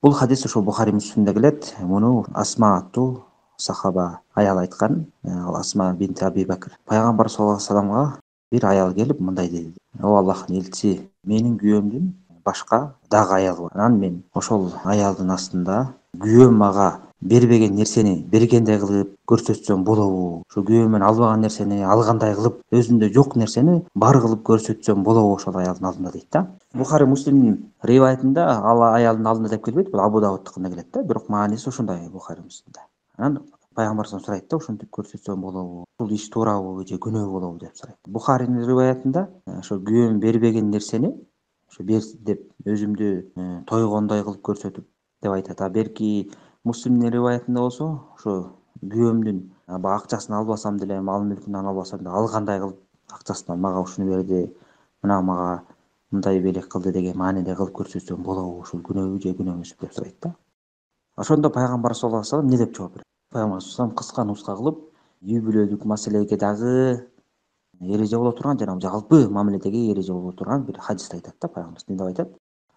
Бул хадис ошол Бухари Муслимде келет. Муну Асма аттуу сахаба аял айткан. Ал Асма бинти Аби Бакр. Пайгамбар саллаллаху алейхи вассаламга бир аял келип мындай деди: "О Аллахтын элчиси, менин күйөөмдүн башка дагы аялы бар. Анан мен ошол аялдын астында күйөөм мага бербеген нерсени бергендей кылып көрсөтсөм болобу? Ошо күйөөм менен албаган нерсени алгандай кылып, өзүндө жок нерсени бар кылып көрсөтсөм болобу ошол аялдын алдында?" дейт да. Бухари Муслимдин риваятында ал аялдын алдында деп келбейт, бул Абу Давудтукунда келет да, бирок мааниси ошондой Бухари Муслимде. Анан пайгамбар сурайт да, ошентип көрсөтсөм болобу? Бул иш туурабы же күнөө болобу деп сурайт. Бухаринин риваятында ошо күйөөм бербеген нерсени ошо бер деп өзүмдү тойгондой кылып көрсөтүп деп айтат. А берки Муслимдин риваятында болсо ошо күйөөмдүн баягы акчасын албасам деле, мал мүлкүн албасам деле алгандай кылып акчасынан мага ушуну берди, мына мага мындай белек кылды деген мааниде кылып көрсөтсөм болобу? Ушул күнөөбү же күнөө эмеспи деп сурайт да. Ошондо пайгамбар саллаллаху алейхи вассалам эмне деп жооп берет? Пайгамбар саллаллаху алейхи вассалам кыска нуска кылып үй бүлөлүк маселеге дагы эреже боло турган жана жалпы мамиледеги эреже боло турган бир хадисти айтат да. Пайгамбар эмне деп айтат?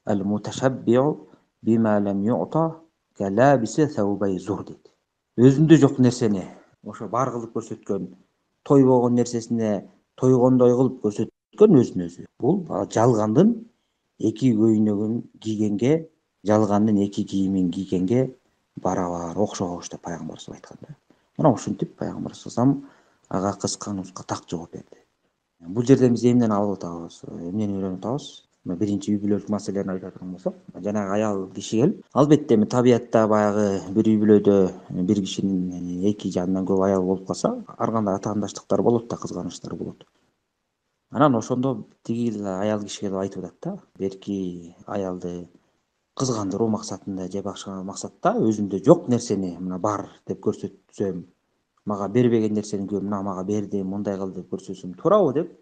Ал муташаббиу бима лам ю'та калабиси саубай зур дейт. Өзүндө жок нерсени ошо бар кылып көрсөткөн, тойбогон нерсесине тойгондой кылып көрсөткөн өзүн өзү. Бул жалгандын эки көйнөгүн кийгенге, жалгандын эки кийимин кийгенге барабар окшогош деп пайгамбар айткан да. Мына ушинтип пайгамбар саллаллаху ага кыска нуска так жооп берди. Бул жерден биз эмнени алып атабыз, эмнени үйрөнүп атабыз? Биринчи үй бүлөлүк маселени айта турган болсок, жанагы аял киши келип, албетте эми табиятта баягы бир үй бүлөдө бир кишинин эки же андан көп аялы болуп калса, ар кандай атаандаштыктар болот да, кызганычтар болот. Анан ошондо тиги аял киши келип айтып атат да, берки аялды кызгандыруу максатында же башка максатта өзүндө жок нерсени мына бар деп көрсөтсөм, мага бербеген нерсени күйөөм мына мага берди, мындай кылды деп көрсөтсөм туурабы деп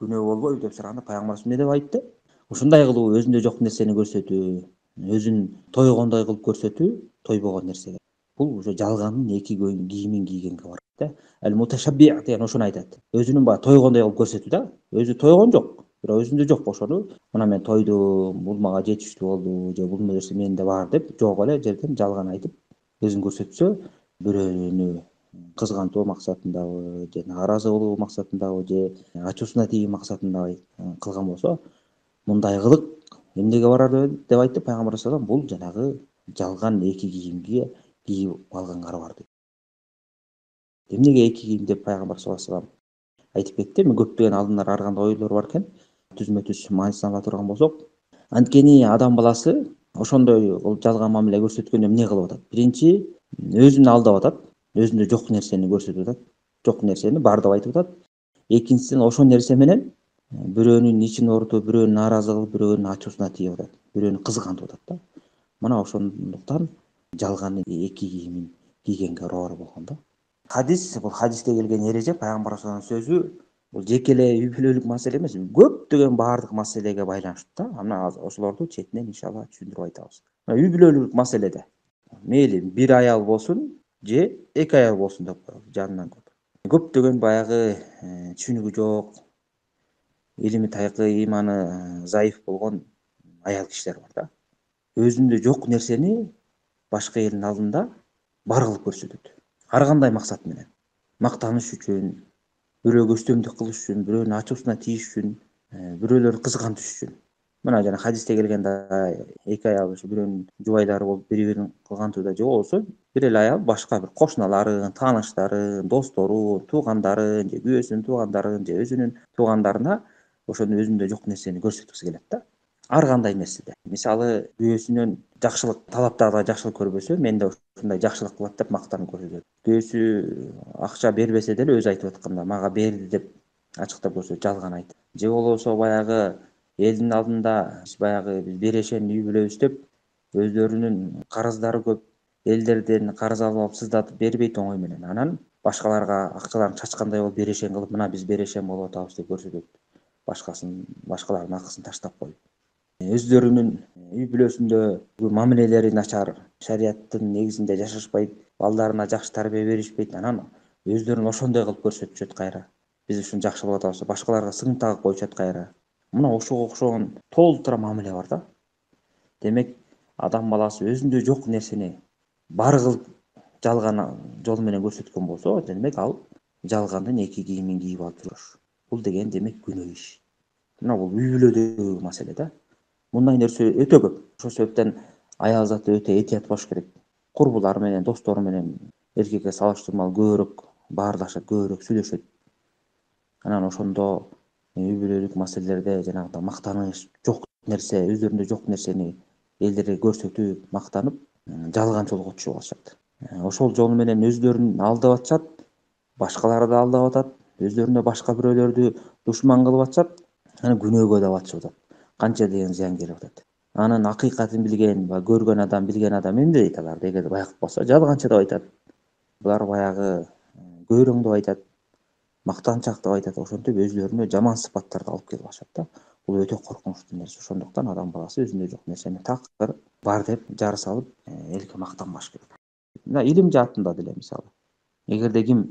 күнөө болбойбу деп сураганда пайгамбарыбыз эмне деп айтты? Ушундай кылуу, өзүндө жок нерсени көрсөтүү, өзүн тойгондой кылып көрсөтүү тойбогон нерсе. Бул уже жалгандын эки кийимин кийгенге барат да. Ал муташабби деген ошону айтат. Өзүнүн баягы тойгондой кылып көрсөтүү да. Өзү тойгон жок, бирок өзүндө жок ошону мына мен тойдум, бул мага жетиштүү болду же бул нерсе менде бар деп жок эле жерден жалган айтып өзүн көрсөтсө, бирөөнү кызгантуу максатындабы же нааразы болуу максатындабы же ачуусуна тигүү максатында кылган болсо, мындай кылык эмнеге барар деп айтты пайгамбар саллаллаху алейхи вассалам? Бул жанагы жалган эки кийимге кийип алганга бар деп. Эмнеге эки кийим деп пайгамбар саллаллаху алейхи вассалам айтып кетти? Эми көптөгөн алдындар ар кандай ойлор бар экен. Түзмө-түз маанисин ала турган болсок, анткени адам баласы ошондой жалган мамиле көрсөткөндө эмне кылып атат? Биринчи, өзүн алдап атат, өзүндө жок нерсени көрсөтүп атат, жок нерсени бар деп айтып атат. Экинчиден, ошол нерсе менен бирөөнүн ичин оорутуп, бирөөнү нааразы кылып, бирөөнүн ачуусуна тигип атат, бирөөнү кызгантып атат да. Мына ошондуктан жалгандын эки кийимин кийгенге барабар болгон да. Бул хадисте келген эреже, пайгамбар сөзү, бул жеке эле үй бүлөлүк маселе эмес, көптөгөн баардык маселеге байланыштуу да. Мына ошолорду четинен иншалла түшүндүрүп айтабыз. Үй бүлөлүк маселеде мейли бир аял болсун же эки аял болсун деп коелу, жанынан көп. Көптөгөн баягы түшүнүгү жок, илими тайкы, ыйманы зайыф болгон аял кишилер бар да. Өзүндө жок нерсени башка элдин алдында бар кылып көрсөтөт. Ар кандай максат менен. Мактаныш үчүн, бирөөгө үстөмдүк кылыш үчүн, бирөөнүн ачуусуна тийиш үчүн, бирөөлөрдү кызгантыш үчүн. Мына жана хадисте келгенде эки аял бирөөнүн жубайлары болуп, бири-бирин кылгантууда же болбосо бир эле аял башка бир кошуналарын, тааныштарын, досторун, туугандарын же күйөөсүнүн туугандарын же өзүнүн туугандарына ошону өзүндө жок нерсени көрсөткүсү келет да. Ар кандай нерседе. Мисалы, күйөөсүнөн жакшылык талаптагыдай жакшылык көрбөсө, менде ушундай жакшылык кылат деп мактанып көрсөтөт. Күйөөсү акча бербесе деле өзү айтып атканда мага берди деп ачыктап көрсөтөт, жалган айтып. Же болбосо баягы элдин алдында баягы биз берешен үй бүлөбүз деп өздөрүнүн карыздары көп элдерден карыз алып сыздатып бербейт оңой менен. Анан башкаларга акчаларын чачкандай болуп берешен кылып, мына биз берешен болуп атабыз деп көрсөтөт. Башкалардын акысын таштап коюп. Өздөрүнүн үй бүлөсүндө мамилелери начар, шариаттын негизинде жашашпайт, балдарына жакшы тарбия беришпейт. Анан өздөрүн ошондой кылып көрсөтүшөт кайра. Биз ушуну жакшы кылып атабыз, башкаларга сың тагып коюшат кайра. Мына ошого окшогон толтура мамиле бар да. Демек, адам баласы өзүндө жок нерсени бар кылып жалган жол менен көрсөткөн болсо, демек ал жалгандын эки кийимин кийип алып жүрөш. Бул деген демек күнөө иш. Мына бул үй бүлөдөгү маселе да. Мындай нерсе өтө көп. Ошол себептен аял заты өтө этият болуш керек. Курбулары менен, достору менен эркекке салыштырмалуу көбүрөөк баарлашат, көбүрөөк сүйлөшөт. Анан ошондо үй бүлөлүк маселелерде жанагындай мактаныч, жок нерсе, өздөрүндө жок нерсени элдерге көрсөтүп, мактанып, жалганчылыкка түшүп алышат. Ошол жол менен өздөрүн алдап атышат, башкаларды да алдап атат, өздөрүнө башка бирөөлөрдү душман кылып атышат, анан күнөөгө да батышып атат. Канча деген зыян келип атат. Анын акыйкатын билген, көргөн адам, билген адам эмне дейт аларды? Эгер байкап калса, жалганчы деп айтат. Булар баягы көйрөң деп айтат, мактанчак деп айтат. Ошентип өздөрүнө жаман сыпаттарды алып келип алышат да. Бул өтө коркунучтуу нерсе. Ошондуктан адам баласы өзүндө жок нерсени такыр бар деп жар салып, элге мактанбаш керек. Мына илим жаатында деле мисалы. Эгерде ким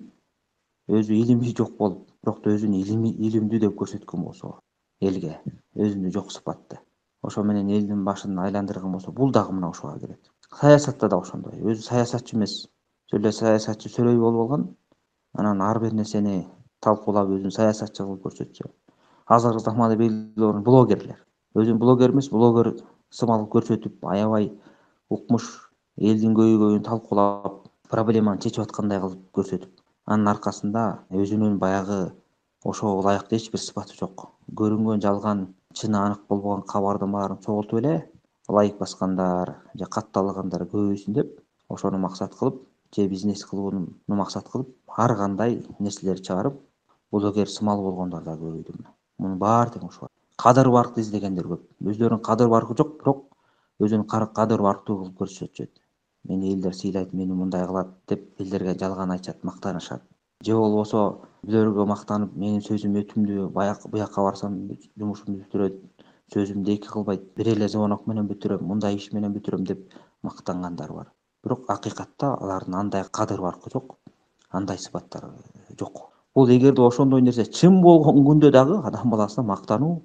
өзү илими жок болуп, бирок да өзүн илимдүү деп көрсөткөн болсо элге, өзүндө жок сыпатты, ошо менен элдин башын айландырган болсо, бул дагы мына ошого кирет. Саясатта да ошондой. Өзү саясатчы эмес, сөз эле саясатчы сөрөй болуп алган, анан ар бир нерсени талкуулап өзүн саясатчы кылып көрсөтсө. Азыркы заманда белгилүү блогерлер. Өзүн блогер эмес, блогер сымал көрсөтүп, аябай укмуш, элдин көйгөйүн талкуулап, проблеманы чечип аткандай кылып көрсөтүп, анын аркасында өзүнүн баягы ошого ылайыктуу эч бир сыпаты жок. Көрүнгөн жалган, чыны анык болбогон кабардын баарын чогултуп эле лайк баскандар же катталгандар көбөйсүн деп, ошону максат кылып, же бизнес кылууну максат кылып, ар кандай нерселерди чыгарып, блогер сымал болгондор да көбөйдү. Мунун баары тең ошо. Кадыр баркты издегендер көп. Өздөрүнүн кадыр баркы жок, бирок өзүн кадыр барктуу кылып көрсөтүшөт. Мени элдер сыйлайт, мени мындай кылат деп элдерге жалган айтышат, мактанышат. Же болбосо бирөөгө мактанып, менин сөзүм өтүмдүү, буяка барсам жумушумду бүтүрөт, сөзүмдү эки кылбайт, бир эле звонок менен бүтүрөм, мындай иш менен бүтүрөм деп мактангандар бар. Бирок акыйкатта алардын андай кадыр баркы жок, андай сыпаттары жок. Бул эгерде ошондой нерсе чын болгон күндө дагы адам баласына мактануу,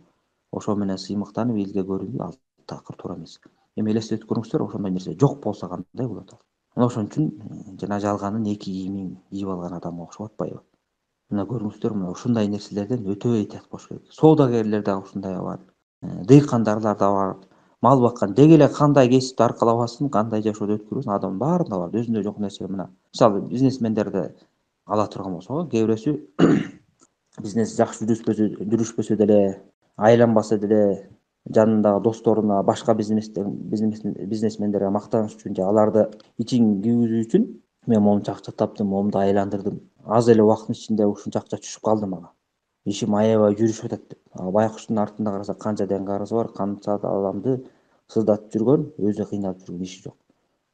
ошо менен сыймыктанып элге көрүнүү ал такыр туура эмес. Эми элестетип көрүңүздөр, ошондой нерсе жок болсо кандай болот ал? Мына ошон үчүн жана жалгандын эки кийимин кийип алган адамга окшоп атпайбы? Мына көрүңүздөр, мына ушундай нерселерден өтө этият болуш керек. Соодагерлер дагы ушундай бар. Дыйкандар да бар. Мал баккан деги эле кандай кесипти аркалабасын, кандай жашоодо өткөрбөсүн, адамдын баарында бар. Өзүндө жок нерсе мына. Мисалы, бизнесмендерди ала турган болсок, кээ бирөөсү бизнес жакшы жүрүшпөсө деле, айланбаса деле, жанындагы досторуна, башка бизнесмендерге мактаныш үчүн же аларды ичин кийгизүү үчүн мен момунча акча таптым, момунду айландырдым, аз эле убакыттын ичинде ушунча акча түшүп калды мага, ишим аябай жүрүшүп атат деп. Байкуштун артында карасак канча деген карысы бар, канча адамды сыздатып жүргөн, өзү кыйналып жүргөн, иши жок.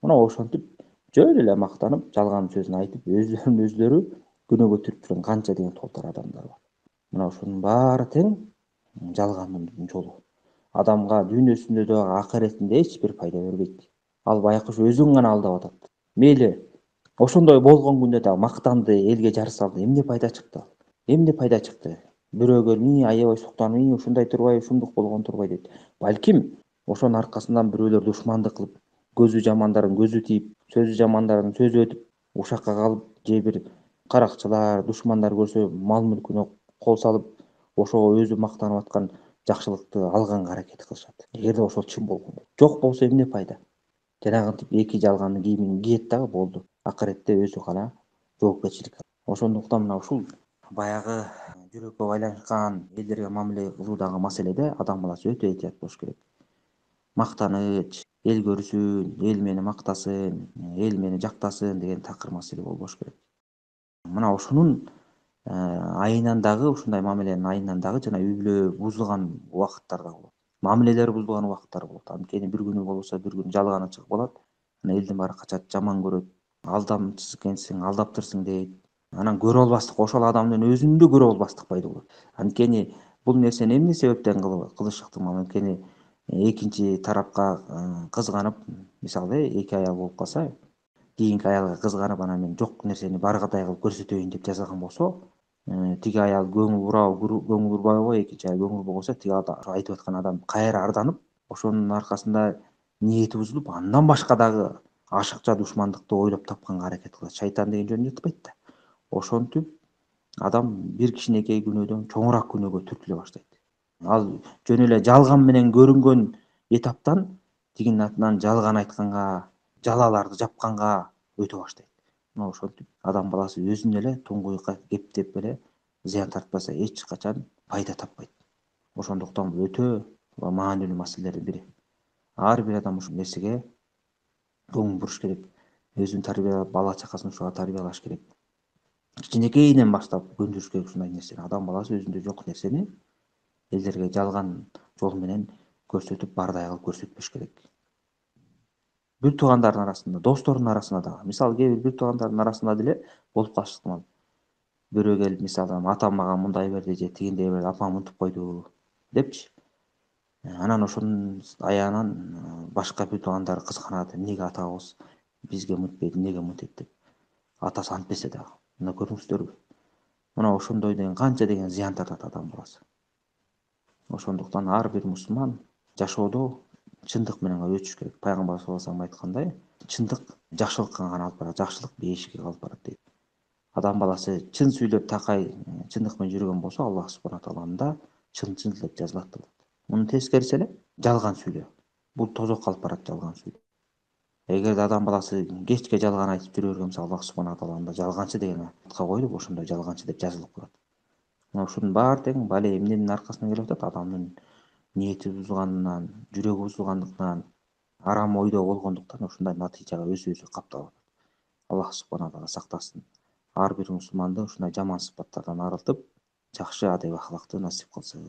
Мына ошентип жөн эле мактанып, жалган сөзүн айтып, өздөрү күнөөгө түшүп жүргөн канча деген толтура адамдар бар. Мына ошонун баары тең жалгандын жолу. Адамга дүйнөсүндө дагы акыретинде эч бир пайда бербейт. Ал байкуш өзүн гана алдап атат. Мейли ошондой болгон күндө дагы мактанды, элге жар салды, эмне пайда чыкты? Эмне пайда чыкты? Бирөөгө аябай суктанып, ушундай турбай, ушундук болгон турбай дейт. Балким ошонун аркасынан бирөөлөр душмандык кылып, көзү жамандардын көзү тийип, сөзү жамандардын сөзү өтүп, ушакка калып, же бир каракчылар, душмандар көрсө мал мүлкүнө кол салып, ошого өзү мактанып аткан жакшылыкты алганга аракет кылышат. Эгерде ошол чын болгондо. Жок болсо эмне пайда? Жанагынтип эки жалгандын кийимин кийет дагы болду. Акыретте өзү гана жоопкерчилик. Ошондуктан мына ушул баягы жүрөккө байланышкан элдерге мамиле кылуудагы маселеде адам баласы өтө этият болуш керек. Мактаныч, эл көрсүн, эл мени мактасын, эл мени жактасын деген такыр маселе болбош керек. Мына ушунун айынан дагы, ушундай мамиленин айынан дагы жана үй бүлө бузулган убакыттар да болот. Мамилелер бузулган убакыттар болот. Анткени бир күнү болбосо бир күнү жалганы чыгып калат. Анан элдин баары качат, жаман көрөт. Алдамчы экенсиң, алдаптырсың дейт. Анан көрө албастык, ошол адамдын өзүндө көрө албастык пайда болот. Анткени бул нерсени эмне себептен кылышыктыр? Анткени экинчи тарапка кызганып, мисалы, эки аял болуп калса, кийинки аялга кызганып, анан мен жок нерсени баргадай кылып көрсөтөйүн деп жасаган болсо, тиги аял көңүл бурабы, көңүл бурбайбы, экинчи аял көңүл бурбаса, тиги айтып аткан адам кайра арданып, ошонун аркасында ниети бузулуп, андан башка дагы ашыкча душмандыкты ойлоп тапканга аракет кылат. Шайтан деген жөнүн жатпайт да. Ошентип адам бир кичинекей күнөөдөн чоңураак күнөөгө түртүлө баштайт. Ал жөн эле жалган менен көрүнгөн этаптан тигинин жалган айтканга, жалаларды жапканга өтө баштайт. Мына ошентип адам баласы өзүнө эле туңгуюкка кептеп эле зыян тартпаса эч качан пайда таппайт. Ошондуктан бул өтө маанилүү маселелердин бири. Ар бир адам ушул нерсеге көңүл буруш керек. Өзүн тарбиялап, бала чакасын ушуга тарбиялаш керек. Кичинекейинен баштап көндүрүш керек ушундай нерсени. Адам баласы өзүндө жок нерсени элдерге жалган жол менен көрсөтүп, баардай кылып көрсөтпөш керек. Бир туугандардын арасында, достордун арасында дагы. Мисалы, кээ бир туугандардын арасында деле болуп калышы ыктымал. Бирөө келип, мисалы, атам мага мындай берди же тигиндей берди, апам мынтип койду депчи. Анан ошонун аягынан башка бир туугандары кызганат. Эмнеге атабыз бизге мынтпейт, эмнеге мынтет деп. Атасы антпесе дагы. Мына көрдүңүздөрбү? Мына ошондой деген канча деген зыян тартат адам баласы. Ошондуктан ар бир мусулман жашоодо чындык менен өтүш керек. Пайгамбар саллаллаху алейхи вассалам айткандай, чындык жакшылыкка гана алып барат, жакшылык бейишикке алып барат дейт. Адам баласы чын сүйлөп такай чындык менен жүргөн болсо, Аллах субхана тағаланын да чын деп жазылат деп. Мунун тескериси эле жалган сүйлөө. Бул тозокко алып барат жалган сүйлөө. Эгерде адам баласы кечке жалган айтып жүрө берген болсо, Аллах субхана тағаланын да жалганчы деген атка коюлуп, ошондой жалганчы деп жазылып калат. Мына ушунун баары тең бале эмненин аркасынан келип атат? Адамдын ниети бузулганынан, жүрөгү бузулгандыктан, арам ойдо болгондуктан ушундай натыйжага өзү капталып атат. Аллах субхана тағала сактасын. Ар бир мусулманды ушундай жаман сыпаттардан арылтып, жакшы адеп ахлакты насип кылсын.